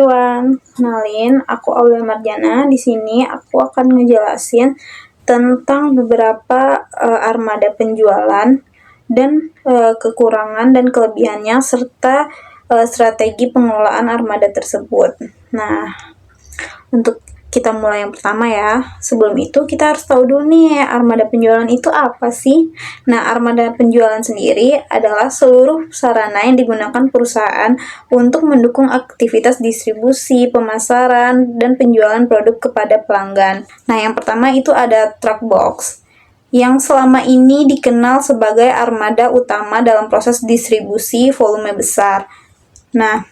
everyone, kenalin aku Aulia Marjana. Di sini aku akan ngejelasin tentang beberapa armada penjualan dan kekurangan dan kelebihannya serta strategi pengelolaan armada tersebut. Nah, untuk kita mulai yang pertama ya. Sebelum itu kita harus tahu dulu nih armada penjualan itu apa sih? Nah, armada penjualan sendiri adalah seluruh sarana yang digunakan perusahaan untuk mendukung aktivitas distribusi, pemasaran, dan penjualan produk kepada pelanggan. Nah, yang pertama itu ada truck box yang selama ini dikenal sebagai armada utama dalam proses distribusi volume besar. Nah,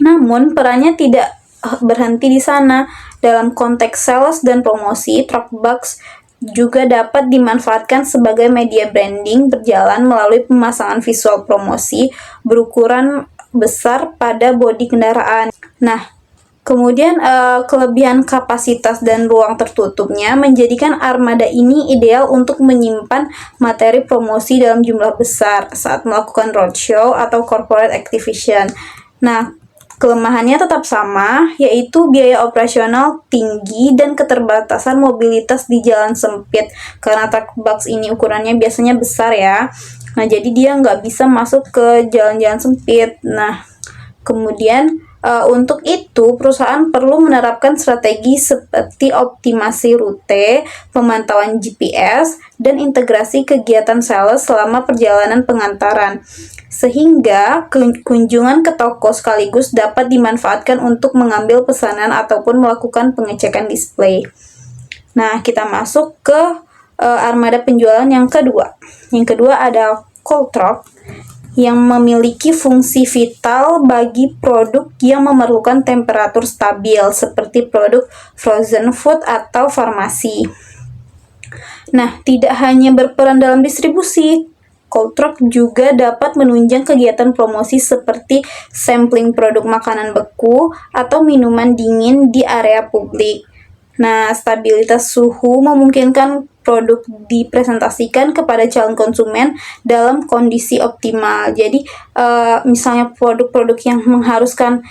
namun perannya tidak berhenti di sana. Dalam konteks sales dan promosi, truck box juga dapat dimanfaatkan sebagai media branding berjalan melalui pemasangan visual promosi berukuran besar pada bodi kendaraan. Nah, kemudian kelebihan kapasitas dan ruang tertutupnya menjadikan armada ini ideal untuk menyimpan materi promosi dalam jumlah besar saat melakukan roadshow atau corporate activation. Nah, kelemahannya tetap sama, yaitu biaya operasional tinggi dan keterbatasan mobilitas di jalan sempit. Karena truck box ini ukurannya biasanya besar ya. Nah, jadi dia nggak bisa masuk ke jalan-jalan sempit. Nah, kemudian untuk itu, perusahaan perlu menerapkan strategi seperti optimasi rute, pemantauan GPS, dan integrasi kegiatan sales selama perjalanan pengantaran, sehingga kunjungan ke toko sekaligus dapat dimanfaatkan untuk mengambil pesanan ataupun melakukan pengecekan display. Nah, kita masuk ke armada penjualan yang kedua. Yang kedua ada cold truck, yang memiliki fungsi vital bagi produk yang memerlukan temperatur stabil seperti produk frozen food atau farmasi. Nah, tidak hanya berperan dalam distribusi, cold truck juga dapat menunjang kegiatan promosi seperti sampling produk makanan beku atau minuman dingin di area publik. Nah, stabilitas suhu memungkinkan produk dipresentasikan kepada calon konsumen dalam kondisi optimal. Jadi, misalnya produk-produk yang mengharuskan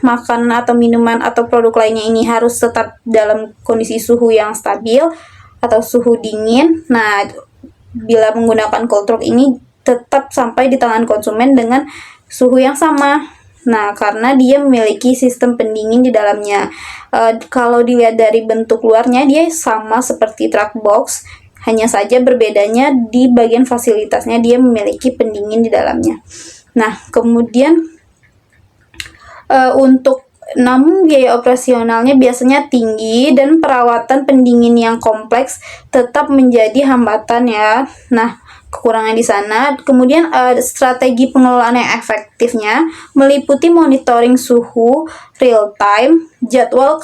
makanan atau minuman atau produk lainnya ini harus tetap dalam kondisi suhu yang stabil atau suhu dingin. Nah, bila menggunakan cold truck ini tetap sampai di tangan konsumen dengan suhu yang sama. Nah, karena dia memiliki sistem pendingin di dalamnya. Kalau dilihat dari bentuk luarnya, dia sama seperti truck box, hanya saja berbedanya di bagian fasilitasnya dia memiliki pendingin di dalamnya. Nah, kemudian namun biaya operasionalnya biasanya tinggi dan perawatan pendingin yang kompleks tetap menjadi hambatan ya. Nah, kekurangan di sana. Kemudian strategi pengelolaan yang efektifnya meliputi monitoring suhu real time, jadwal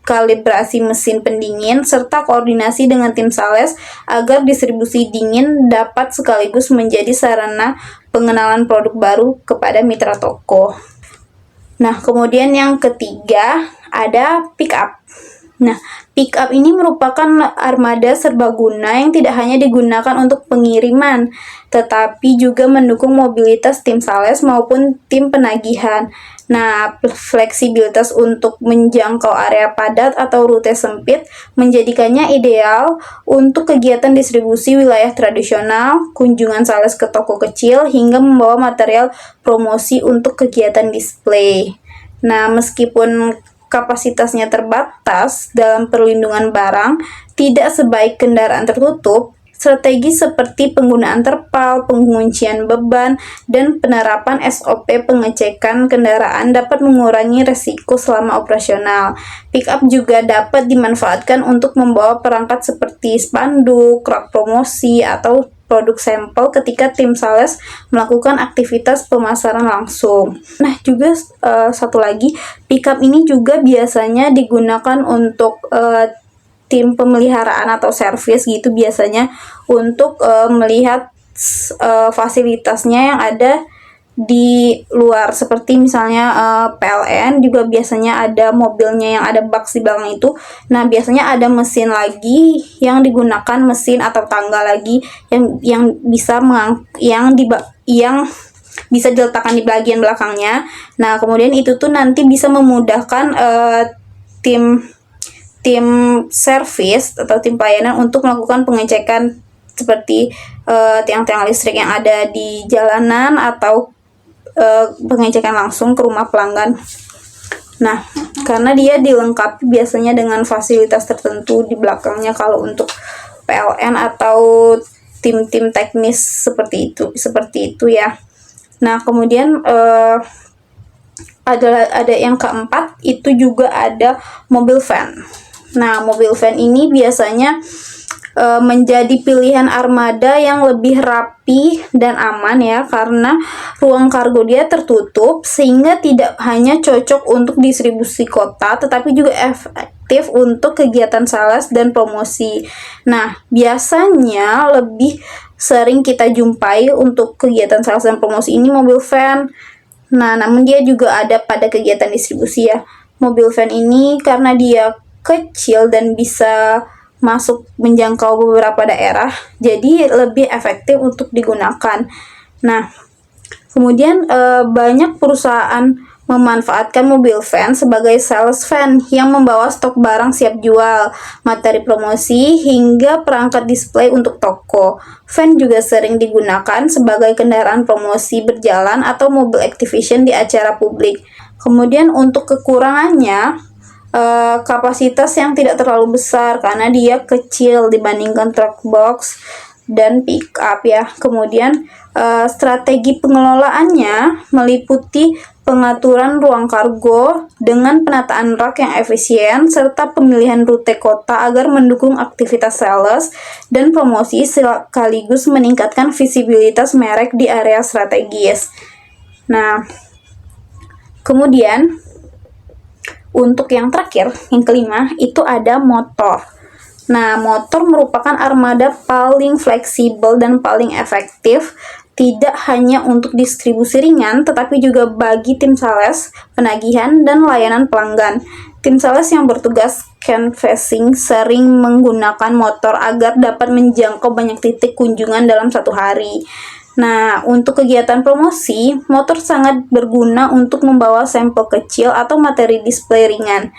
kalibrasi mesin pendingin, serta koordinasi dengan tim sales agar distribusi dingin dapat sekaligus menjadi sarana pengenalan produk baru kepada mitra toko. Nah, kemudian yang ketiga ada pick up. Nah, pick up ini merupakan armada serbaguna yang tidak hanya digunakan untuk pengiriman, tetapi juga mendukung mobilitas tim sales maupun tim penagihan. Nah, fleksibilitas untuk menjangkau area padat atau rute sempit menjadikannya ideal untuk kegiatan distribusi wilayah tradisional, kunjungan sales ke toko kecil, hingga membawa material promosi untuk kegiatan display. Nah, meskipun kapasitasnya terbatas dalam perlindungan barang, tidak sebaik kendaraan tertutup, strategi seperti penggunaan terpal, penguncian beban, dan penerapan SOP pengecekan kendaraan dapat mengurangi resiko selama operasional. Pickup juga dapat dimanfaatkan untuk membawa perangkat seperti spanduk, rak promosi, atau produk sampel ketika tim sales melakukan aktivitas pemasaran langsung. Nah, juga satu lagi, pickup ini juga biasanya digunakan untuk tim pemeliharaan atau servis gitu, biasanya untuk melihat fasilitasnya yang ada di luar, seperti misalnya PLN juga biasanya ada mobilnya yang ada box di belakang itu. Nah, biasanya ada mesin lagi yang digunakan, mesin atau tangga lagi yang bisa yang bisa diletakkan di bagian belakangnya. Nah, kemudian itu tuh nanti bisa memudahkan tim tim service atau tim pelayanan untuk melakukan pengecekan seperti tiang-tiang listrik yang ada di jalanan atau pengecekan langsung ke rumah pelanggan. Nah, karena dia dilengkapi biasanya dengan fasilitas tertentu di belakangnya kalau untuk PLN atau tim-tim teknis seperti itu ya. Nah, kemudian ada yang keempat, itu juga ada mobil van. Nah, mobil van ini biasanya menjadi pilihan armada yang lebih rapi dan aman ya, karena ruang kargo dia tertutup sehingga tidak hanya cocok untuk distribusi kota tetapi juga efektif untuk kegiatan sales dan promosi. Nah, biasanya lebih sering kita jumpai untuk kegiatan sales dan promosi ini mobil van. Nah, namun dia juga ada pada kegiatan distribusi ya. Mobil van ini karena dia kecil dan bisa masuk menjangkau beberapa daerah, jadi lebih efektif untuk digunakan. Nah, kemudian banyak perusahaan memanfaatkan mobil van sebagai sales van yang membawa stok barang siap jual, materi promosi, hingga perangkat display untuk toko. Van juga sering digunakan sebagai kendaraan promosi berjalan atau mobil exhibition di acara publik. Kemudian untuk kekurangannya, kapasitas yang tidak terlalu besar karena dia kecil dibandingkan truk box dan pick up ya. Kemudian strategi pengelolaannya meliputi pengaturan ruang kargo dengan penataan rak yang efisien serta pemilihan rute kota agar mendukung aktivitas sales dan promosi sekaligus meningkatkan visibilitas merek di area strategis. Nah, kemudian untuk yang terakhir, yang kelima, itu ada motor. Nah, motor merupakan armada paling fleksibel dan paling efektif, tidak hanya untuk distribusi ringan, tetapi juga bagi tim sales, penagihan, dan layanan pelanggan. Tim sales yang bertugas canvassing sering menggunakan motor agar dapat menjangkau banyak titik kunjungan dalam satu hari. Nah, untuk kegiatan promosi, motor sangat berguna untuk membawa sampel kecil atau materi display ringan.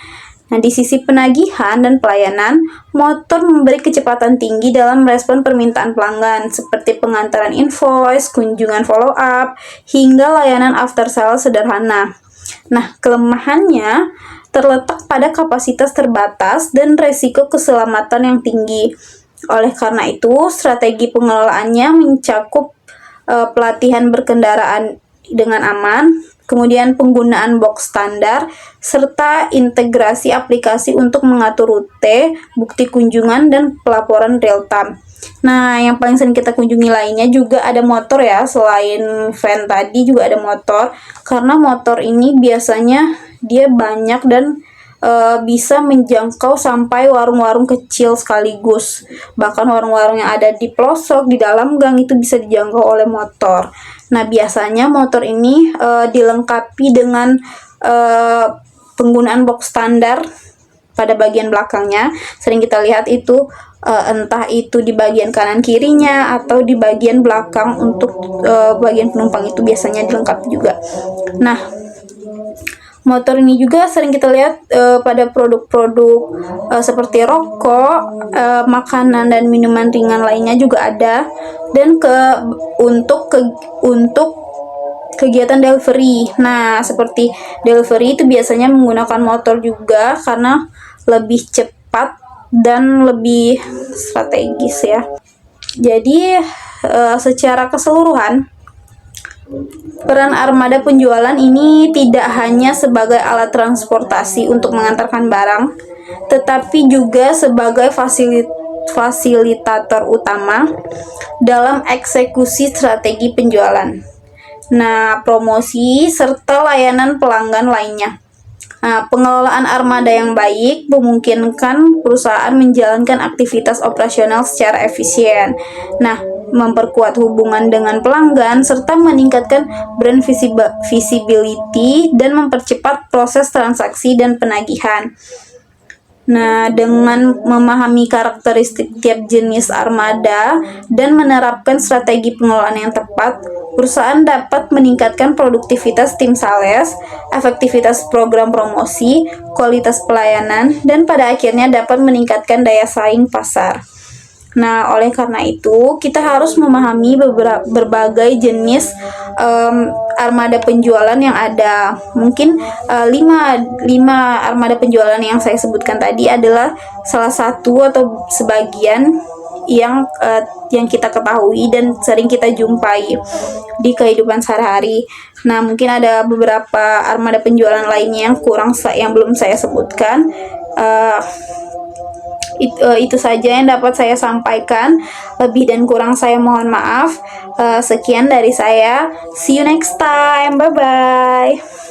Nah, di sisi penagihan dan pelayanan, motor memberi kecepatan tinggi dalam merespon permintaan pelanggan, seperti pengantaran invoice, kunjungan follow-up, hingga layanan after sales sederhana. Nah, kelemahannya terletak pada kapasitas terbatas dan resiko keselamatan yang tinggi. Oleh karena itu, strategi pengelolaannya mencakup pelatihan berkendaraan dengan aman, kemudian penggunaan box standar, serta integrasi aplikasi untuk mengatur rute, bukti kunjungan, dan pelaporan real time. Nah, yang paling sering kita kunjungi lainnya juga ada motor ya, selain van tadi juga ada motor, karena motor ini biasanya dia banyak dan bisa menjangkau sampai warung-warung kecil sekaligus. Bahkan warung-warung yang ada di pelosok, di dalam gang itu bisa dijangkau oleh motor. Nah, biasanya motor ini dilengkapi dengan penggunaan box standar pada bagian belakangnya. Sering kita lihat itu entah itu di bagian kanan kirinya atau di bagian belakang untuk bagian penumpang itu biasanya dilengkapi juga. Nah, motor ini juga sering kita lihat pada produk-produk seperti rokok, makanan dan minuman ringan lainnya juga ada, dan untuk kegiatan delivery. Nah, seperti delivery itu biasanya menggunakan motor juga karena lebih cepat dan lebih strategis ya. Jadi secara keseluruhan, peran armada penjualan ini tidak hanya sebagai alat transportasi untuk mengantarkan barang, tetapi juga sebagai fasilitator utama dalam eksekusi strategi penjualan. Nah, promosi serta layanan pelanggan lainnya. Nah, pengelolaan armada yang baik memungkinkan perusahaan menjalankan aktivitas operasional secara efisien. Nah, memperkuat hubungan dengan pelanggan serta meningkatkan brand visibility dan mempercepat proses transaksi dan penagihan. Nah, dengan memahami karakteristik tiap jenis armada dan menerapkan strategi pengelolaan yang tepat, perusahaan dapat meningkatkan produktivitas tim sales, efektivitas program promosi, kualitas pelayanan, dan pada akhirnya dapat meningkatkan daya saing pasar. Nah, oleh karena itu, kita harus memahami berbagai jenis armada penjualan yang ada. Mungkin 5 armada penjualan yang saya sebutkan tadi adalah salah satu atau sebagian yang kita ketahui dan sering kita jumpai di kehidupan sehari-hari. Nah, mungkin ada beberapa armada penjualan lainnya yang belum saya sebutkan. Itu saja yang dapat saya sampaikan. Lebih dan kurang saya mohon maaf. Sekian dari saya. See you next time. Bye bye.